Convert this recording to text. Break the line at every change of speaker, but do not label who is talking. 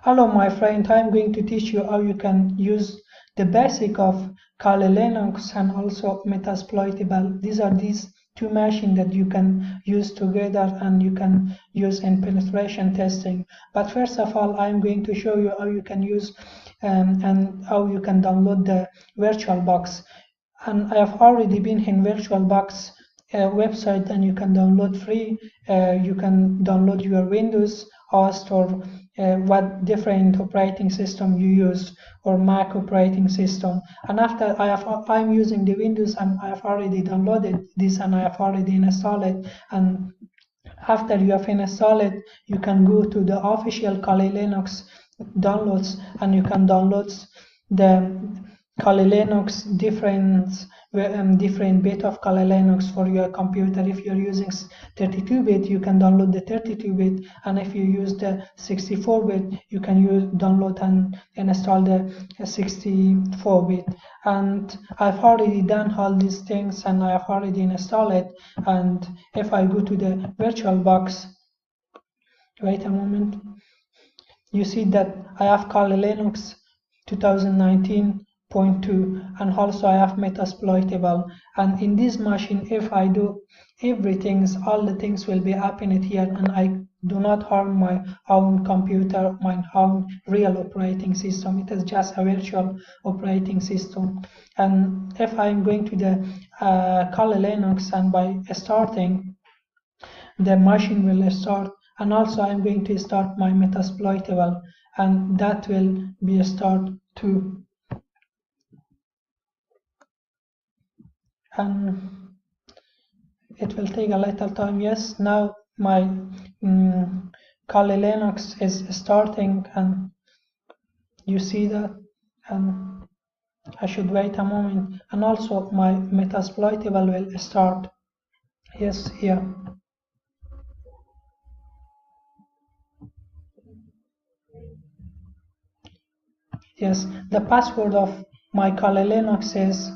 Hello my friend, I'm going to teach you how you can use the basic of kalilinux and also metasploitable. These two machines that you can use together and you can use in penetration testing. But first of all, I'm going to show you how you can use and how you can download the VirtualBox. And I have already been in VirtualBox website, and you can download free. You can download your Windows host or what different operating system you use, or Mac operating system. And after I'm using the Windows, and I have already downloaded this and I have already installed it. And after you have installed it, you can go to the official kalilinux downloads, and you can download the kalilinux different bit of kalilinux for your computer. If you're using 32-bit, you can download the 32-bit, and if you use the 64-bit, you can download and install the 64-bit. And I've already done all these things, and I have already installed it. And if I go to the VirtualBox, wait a moment, you see that I have kalilinux 2019.2, and also I have metasploitable. And in this machine, if I do everything, all the things will be happening here, and I do not harm my own computer, my own real operating system. It is just a virtual operating system. And if I'm going to the kalilinux, and by starting, the machine will start. And also I'm going to start my metasploitable, and that will be a start too. And it will take a little time. Yes, now my kalilinux is starting, and you see that, and I should wait a moment. And also my metasploitable will start. Yes, here. Yes, the password of my kalilinux is